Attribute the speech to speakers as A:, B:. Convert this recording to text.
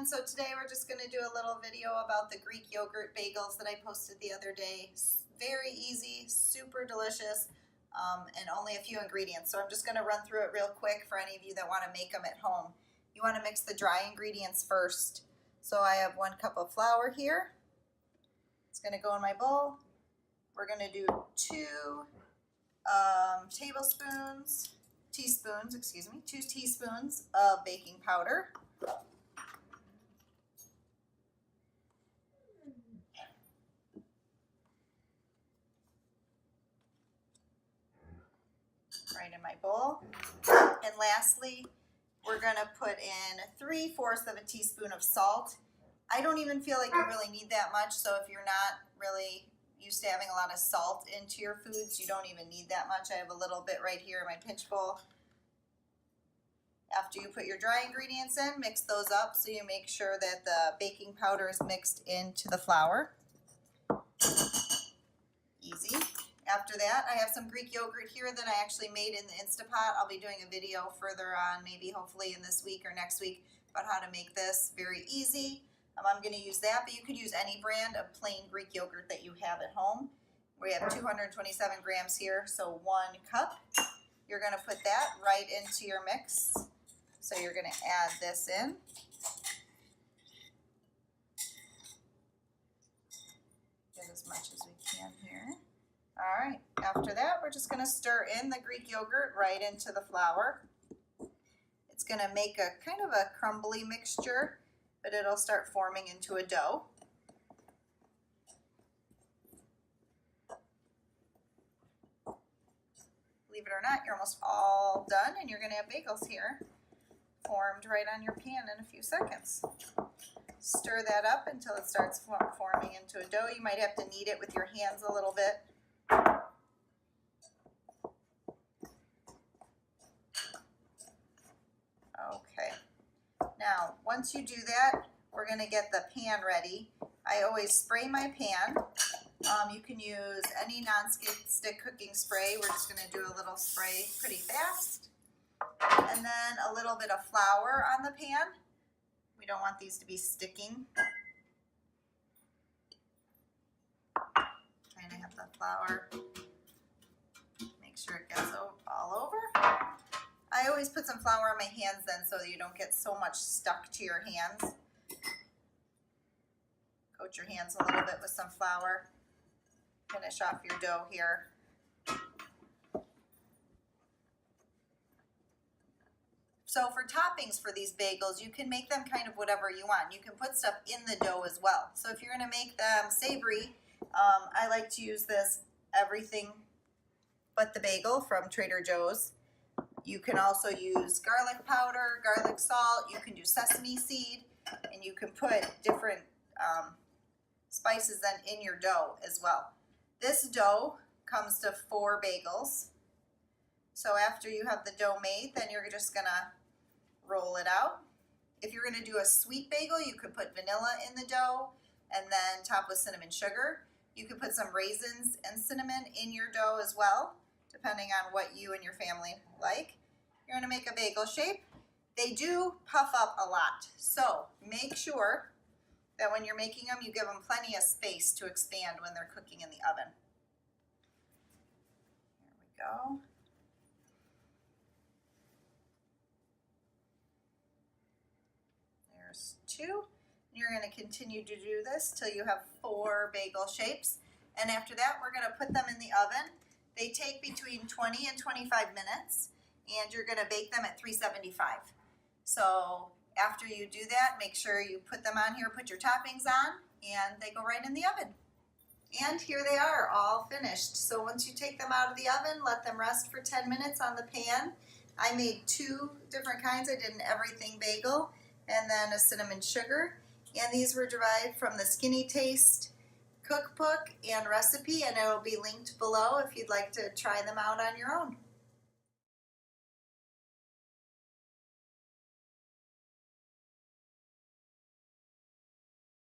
A: So today we're just going to do a little video about the Greek yogurt bagels that I posted the other day. Very easy, super delicious, and only a few ingredients. So I'm just going to run through it real quick for any of you that want to make them at home. You want to mix the dry ingredients first. So I have 1 cup of flour here. It's going to go in my bowl. We're going to do 2 teaspoons of baking powder. Right in my bowl. And lastly, we're going to put in 3/4 of a teaspoon of salt. I don't even feel like you really need that much, so if you're not really used to having a lot of salt into your foods, you don't even need that much. I have a little bit right here in my pinch bowl. After you put your dry ingredients in, mix those up so you make sure that the baking powder is mixed into the flour. Easy. After that, I have some Greek yogurt here that I actually made in the Instapot. I'll be doing a video further on, maybe hopefully in this week or next week, about how to make this very easy. I'm going to use that, but you could use any brand of plain Greek yogurt that you have at home. We have 227 grams here, so 1 cup. You're going to put that right into your mix. So you're going to add this in. Get as much as we can here. All right, after that, we're just going to stir in the Greek yogurt right into the flour. It's going to make a kind of a crumbly mixture, but it'll start forming into a dough. Believe it or not, you're almost all done, and you're going to have bagels here formed right on your pan in a few seconds. Stir that up until it starts forming into a dough. You might have to knead it with your hands a little bit. Okay. Now, once you do that, we're going to get the pan ready. I always spray my pan. You can use any non-stick cooking spray. We're just going to do a little spray pretty fast. And then a little bit of flour on the pan. We don't want these to be sticking. Kind of have the flour. Make sure it gets all over. I always put some flour on my hands then so that you don't get so much stuck to your hands. Coat your hands a little bit with some flour. Finish off your dough here. So for toppings for these bagels, you can make them kind of whatever you want. You can put stuff in the dough as well. So if you're going to make them savory, I like to use this everything but the bagel from Trader Joe's. You can also use garlic powder, garlic salt. You can do sesame seed, and you can put different spices then in your dough as well. This dough comes to 4 bagels. So after you have the dough made, then you're just gonna roll it out. If you're gonna do a sweet bagel, you could put vanilla in the dough and then top with cinnamon sugar. You could put some raisins and cinnamon in your dough as well, depending on what you and your family like. You're gonna make a bagel shape. They do puff up a lot, so make sure that when you're making them, you give them plenty of space to expand when they're cooking in the oven. Here we go. There's 2. You're going to continue to do this till you have 4 bagel shapes. And after that, we're going to put them in the oven. They take between 20 and 25 minutes, and you're going to bake them at 375. So after you do that, make sure you put them on here, put your toppings on, and they go right in the oven. And here they are, all finished. So once you take them out of the oven, let them rest for 10 minutes on the pan. I made 2 different kinds. I did an everything bagel and then a cinnamon sugar. And these were derived from the Skinny Taste cookbook and recipe, and it will be linked below if you'd like to try them out on your own.